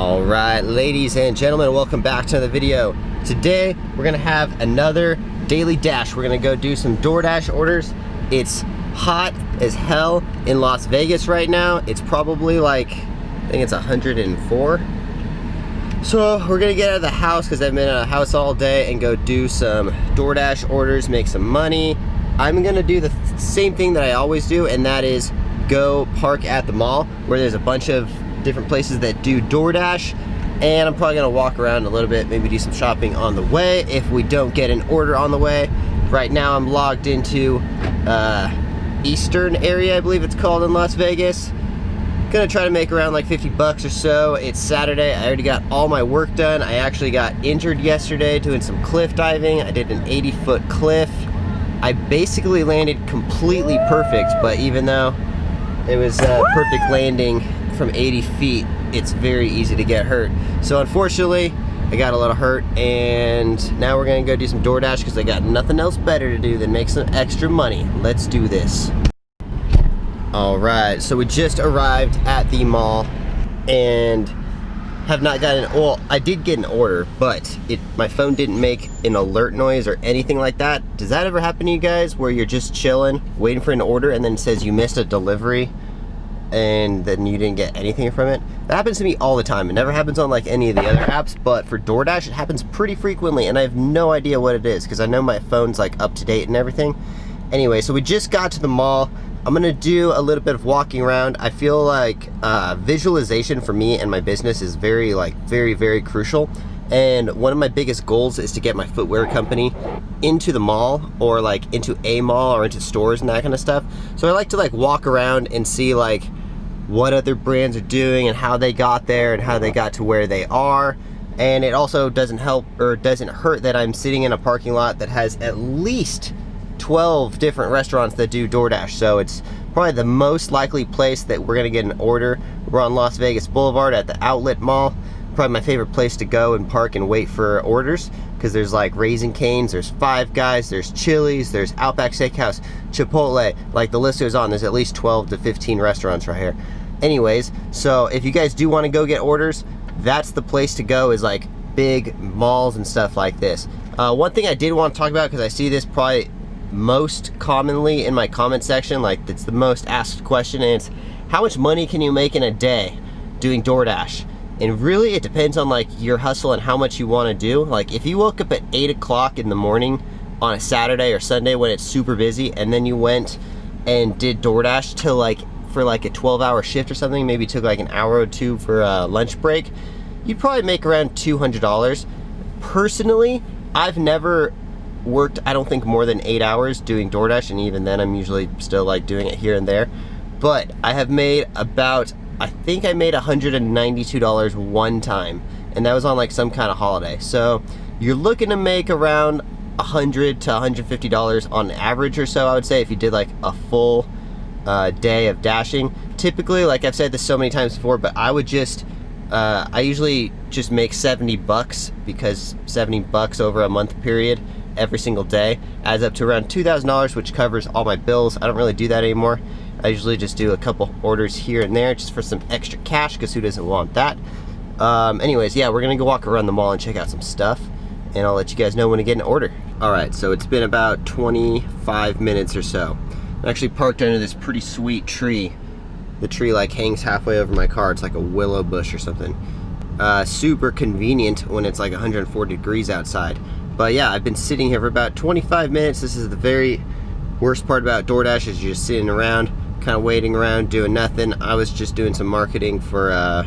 All right, ladies and gentlemen, welcome back to the video. Today we're gonna have another daily dash. We're gonna go do some Doordash orders. It's hot as hell in Las Vegas right now. It's probably like, I think it's 104. So we're gonna get out of the house because I've been in a house all day and go do some Doordash orders, make some money. I'm gonna do the same thing that I always do, and that is go park at the mall where there's a bunch of different places that do Doordash, and I'm probably gonna walk around a little bit, maybe do some shopping on the way if we don't get an order on the way. Right now I'm logged into Eastern area, I believe it's called, in Las Vegas. Gonna try to make around like 50 bucks or so. It's Saturday. I already got all my work done. I actually got injured yesterday doing some cliff diving. I did an 80-foot cliff. I basically landed completely perfect, but even though it was a perfect landing from 80 feet, it's very easy to get hurt. So unfortunately, I got a little hurt, and now we're gonna go do some Doordash because I got nothing else better to do than make some extra money. Let's do this. All right, so we just arrived at the mall and have not gotten, well, I did get an order, but my phone didn't make an alert noise or anything like that. Does that ever happen to you guys where you're just chilling, waiting for an order, and then it says you missed a delivery and then you didn't get anything from it? That happens to me all the time. It never happens on like any of the other apps, but for Doordash it happens pretty frequently, and I have no idea what it is because I know my phone's like up to date and everything. Anyway, so we just got to the mall. I'm gonna do a little bit of walking around. I feel like visualization for me and my business is very crucial. And one of my biggest goals is to get my footwear company into the mall, or like into a mall or into stores and that kind of stuff. So I like to like walk around and see like what other brands are doing and how they got there and how they got to where they are. And it also doesn't help or doesn't hurt that I'm sitting in a parking lot that has at least 12 different restaurants that do Doordash, so it's probably the most likely place that we're gonna get an order. We're on Las Vegas Boulevard at the Outlet Mall. Probably my favorite place to go and park and wait for orders, because there's like Raising Cane's, there's Five Guys, there's Chili's, there's Outback Steakhouse, Chipotle, like the list goes on. There's at least 12 to 15 restaurants right here. Anyways, so if you guys do want to go get orders, that's the place to go, is like big malls and stuff like this. One thing I did want to talk about, because I see this probably most commonly in my comment section, like it's the most asked question, and it's how much money can you make in a day doing Doordash? And really it depends on like your hustle and how much you want to do. Like if you woke up at 8 o'clock in the morning on a Saturday or Sunday when it's super busy, and then you went and did Doordash till like for like a 12-hour shift or something, maybe took like an hour or two for a lunch break, you'd probably make around $200. Personally, I've never worked, I don't think, more than 8 hours doing Doordash, and even then I'm usually still like doing it here and there. But I have made about, I think I made $192 one time, and that was on like some kind of holiday. So you're looking to make around $100 to $150 on average or so, I would say, if you did like a full day of dashing. Typically, like I've said this so many times before, but I would just I usually just make 70 bucks, because 70 bucks over a month period every single day adds up to around $2,000, which covers all my bills. I don't really do that anymore. I usually just do a couple orders here and there just for some extra cash, because who doesn't want that? Anyways, yeah, we're gonna go walk around the mall and check out some stuff, and I'll let you guys know when to get an order. All right, so it's been about 25 minutes or so. I'm actually parked under this pretty sweet tree. The tree like hangs halfway over my car. It's like a willow bush or something. Super convenient when it's like 140 degrees outside. But yeah, I've been sitting here for about 25 minutes. This is the very worst part about Doordash, is you're just sitting around, kind of waiting around, doing nothing. I was just doing some marketing for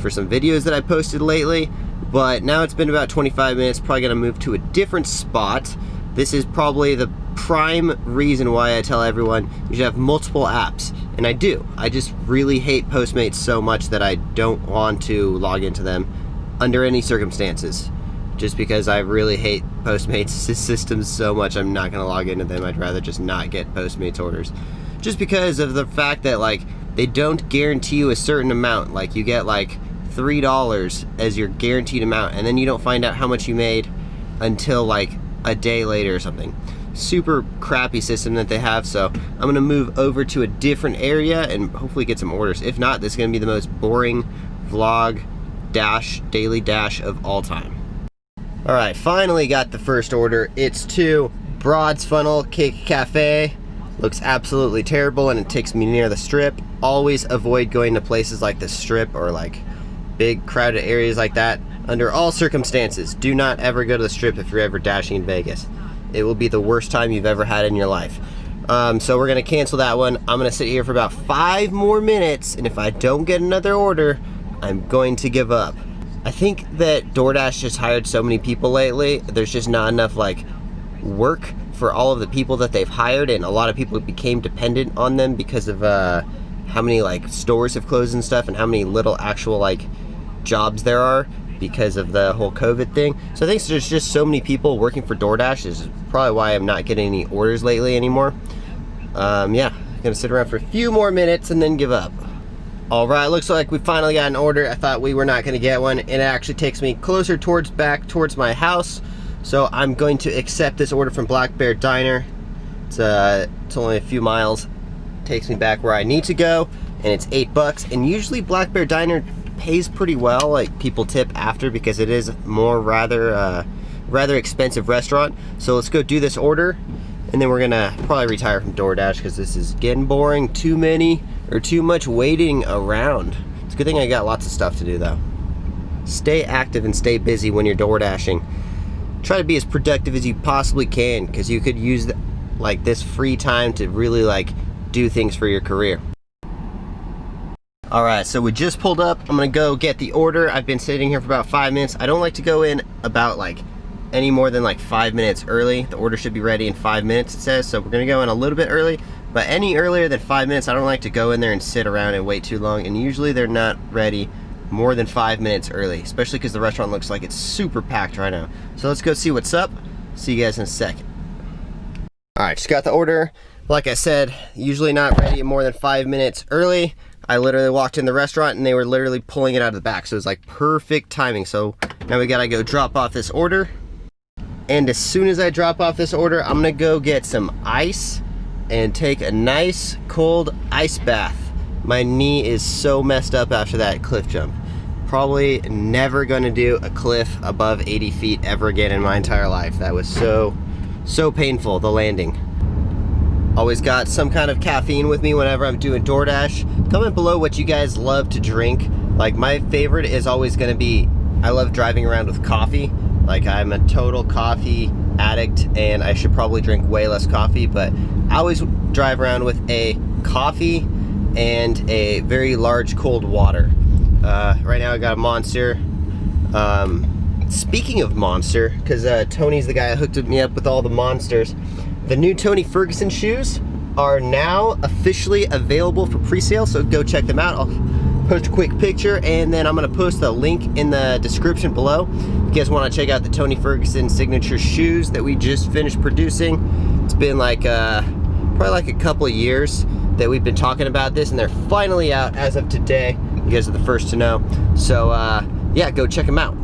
some videos that I posted lately, but now it's been about 25 minutes. Probably gonna move to a different spot. This is probably the prime reason why I tell everyone you should have multiple apps, and I do. I just really hate Postmates so much that I don't want to log into them under any circumstances. Just because I really hate Postmates systems so much, I'm not gonna log into them. I'd rather just not get Postmates orders. Just because of the fact that like they don't guarantee you a certain amount. Like you get like $3 as your guaranteed amount, and then you don't find out how much you made until like a day later or something. Super crappy system that they have. So I'm gonna move over to a different area and hopefully get some orders. If not, this is gonna be the most boring vlog daily dash of all time. All right, finally got the first order. It's to Broad's Funnel Cake Cafe. Looks absolutely terrible and it takes me near the strip. Always avoid going to places like the strip or like big crowded areas like that. Under all circumstances, do not ever go to the strip if you're ever dashing in Vegas. It will be the worst time you've ever had in your life. So we're gonna cancel that one. I'm gonna sit here for about 5 more minutes, and if I don't get another order, I'm going to give up. I think that DoorDash just hired so many people lately, there's just not enough like work for all of the people that they've hired, and a lot of people became dependent on them because of how many like stores have closed and stuff, and how many little actual like jobs there are because of the whole COVID thing. So I think there's just so many people working for DoorDash is probably why I'm not getting any orders lately anymore. Yeah, gonna sit around for a few more minutes and then give up. All right, looks like we finally got an order. I thought we were not gonna get one, and it actually takes me closer back towards my house. So I'm going to accept this order from Black Bear Diner. It's only a few miles. Takes me back where I need to go, and it's $8. And usually Black Bear Diner pays pretty well. Like people tip after because it is more rather expensive restaurant. So let's go do this order, and then we're gonna probably retire from DoorDash because this is getting boring. Too much waiting around. It's a good thing I got lots of stuff to do though. Stay active and stay busy when you're door dashing. Try to be as productive as you possibly can, because you could use like this free time to really like do things for your career. All right, so we just pulled up. I'm gonna go get the order. I've been sitting here for about 5 minutes. I don't like to go in about like any more than like 5 minutes early. The order should be ready in 5 minutes, it says. So we're gonna go in a little bit early, but any earlier than 5 minutes, I don't like to go in there and sit around and wait too long. And usually they're not ready more than 5 minutes early, especially because the restaurant looks like it's super packed right now. So let's go see what's up. See you guys in a second. All right, just got the order. Like I said, usually not ready more than 5 minutes early. I literally walked in the restaurant and they were literally pulling it out of the back. So it was like perfect timing. So now we gotta go drop off this order. And as soon as I drop off this order, I'm gonna go get some ice and take a nice cold ice bath. My knee is so messed up after that cliff jump. Probably never gonna do a cliff above 80 feet ever again in my entire life. That was so painful, the landing. Always got some kind of caffeine with me whenever I'm doing DoorDash. Comment below what you guys love to drink. Like my favorite is always gonna be, I love driving around with coffee. Like I'm a total coffee addict and I should probably drink way less coffee, but I always drive around with a coffee and a very large cold water. Right now I got a Monster. Speaking of Monster, because Tony's the guy that hooked me up with all the Monsters, the new Tony Ferguson shoes are now officially available for pre-sale, so go check them out. I'll post a quick picture, and then I'm gonna post a link in the description below. If you guys wanna check out the Tony Ferguson signature shoes that we just finished producing. It's been like, probably like a couple of years that we've been talking about this, and they're finally out as of today. You guys are the first to know. So yeah, go check them out.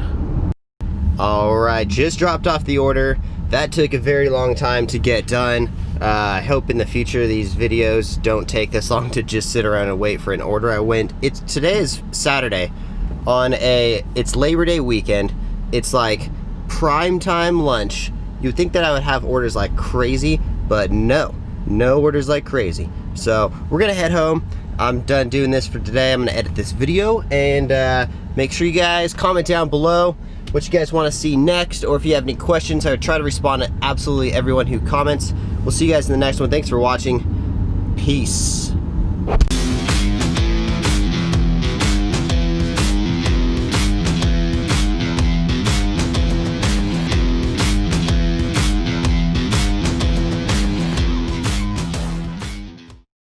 All right, just dropped off the order. That took a very long time to get done. I hope in the future these videos don't take this long to just sit around and wait for an order. Today is Saturday it's Labor Day weekend. It's like prime time lunch. You'd think that I would have orders like crazy, but no orders like crazy. So we're gonna head home. I'm done doing this for today. I'm gonna edit this video, and make sure you guys comment down below what you guys want to see next, or if you have any questions. I try to respond to absolutely everyone who comments. We'll see you guys in the next one. Thanks for watching. Peace.